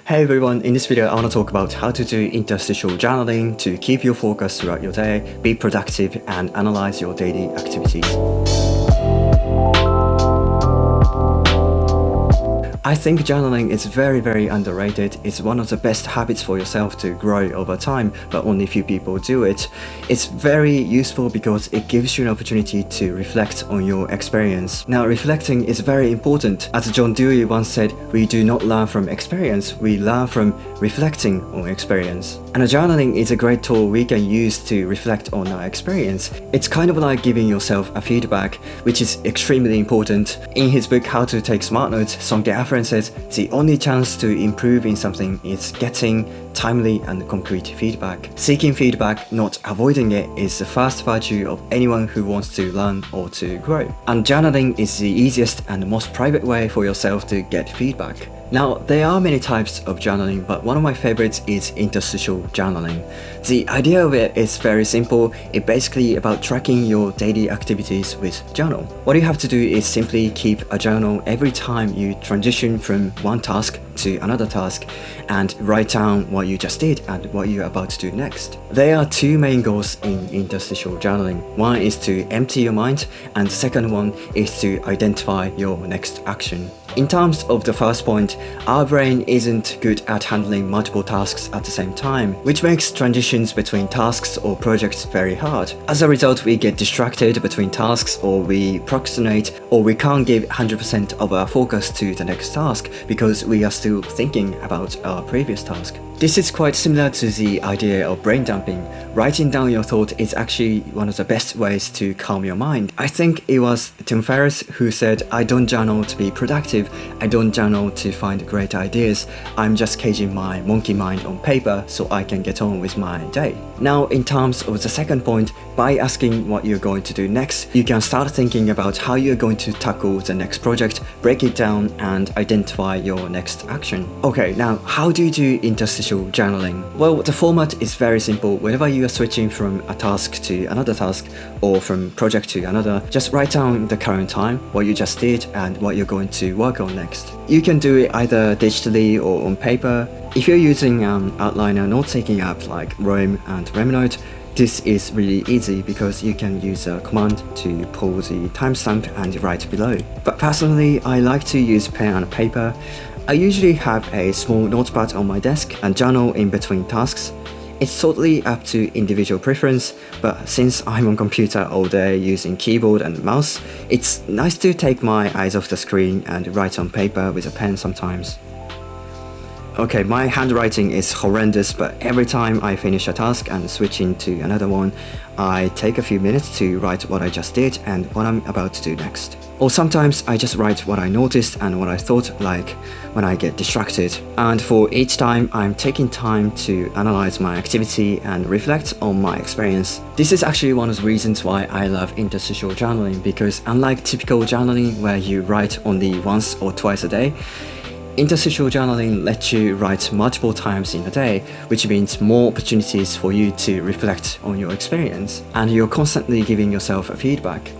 Hey everyone, in this video I want to talk about how to do interstitial journaling to keep your focus throughout your day, be productive and analyze your daily activities. I think journaling is very underrated. It's one of the best habits for yourself to grow over time, but only few people do it. It's very useful because it gives you an opportunity to reflect on your experience. Now, reflecting is very important. As John Dewey once said, we do not learn from experience, we learn from reflecting on experience. And journaling is a great tool we can use to reflect on our experience. It's kind of like giving yourself a feedback, which is extremely important. In his book, How to Take Smart Notes, Song says the only chance to improve in something is getting timely and concrete feedback. Seeking feedback, not avoiding it, is the first virtue of anyone who wants to learn or to grow. And journaling is the easiest and most private way for yourself to get feedback. Now, there are many types of journaling, but one of my favorites is interstitial journaling. The idea of it is very simple. It's basically about tracking your daily activities with journal. What you have to do is simply keep a journal every time you transition from one task to another task and write down what you just did and what you're about to do next. There are two main goals in interstitial journaling. One is to empty your mind, and the second one is to identify your next action. In terms of the first point, our brain isn't good at handling multiple tasks at the same time, which makes transitions between tasks or projects very hard. As a result, we get distracted between tasks, or we procrastinate, or we can't give 100% of our focus to the next task because we are still thinking about our previous task. This is quite similar to the idea of brain dumping. Writing down your thoughts is actually one of the best ways to calm your mind. I think it was Tim Ferriss who said, "I don't journal to be productive, I don't journal to find great ideas, I'm just caging my monkey mind on paper so I can get on with my day." Now, in terms of the second point, by asking what you're going to do next, you can start thinking about how you're going to tackle the next project, break it down and identify your next action. Okay, now how do you do interstitial journaling? Well, the format is very simple. Whenever you are switching from a task to another task or from project to another, just write down the current time, what you just did and what you're going to work on next. You can do it either digitally or on paper. If you're using an outliner note-taking app like Obsidian and RemNote, this is really easy because you can use a command to pull the timestamp and write below. But personally, I like to use pen and paper. I usually have a small notepad on my desk and journal in between tasks. It's totally up to individual preference, but since I'm on computer all day using keyboard and mouse, it's nice to take my eyes off the screen and write on paper with a pen sometimes. Okay, my handwriting is horrendous, but every time I finish a task and switch into another one, I take a few minutes to write what I just did and what I'm about to do next. Or sometimes I just write what I noticed and what I thought, like when I get distracted. And for each time, I'm taking time to analyze my activity and reflect on my experience. This is actually one of the reasons why I love interstitial journaling, because unlike typical journaling where you write only once or twice a day, interstitial journaling lets you write multiple times in a day, which means more opportunities for you to reflect on your experience, and you're constantly giving yourself a feedback.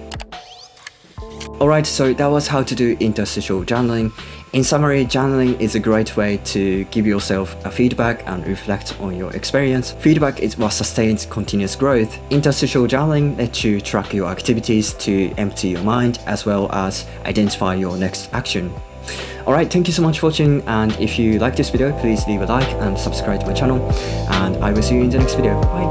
Alright, so that was how to do interstitial journaling. In summary, journaling is a great way to give yourself a feedback and reflect on your experience. Feedback is what sustains continuous growth. Interstitial journaling lets you track your activities to empty your mind as well as identify your next action. Alright, thank you so much for watching, and if you like this video, please leave a like and subscribe to my channel, and I will see you in the next video. Bye!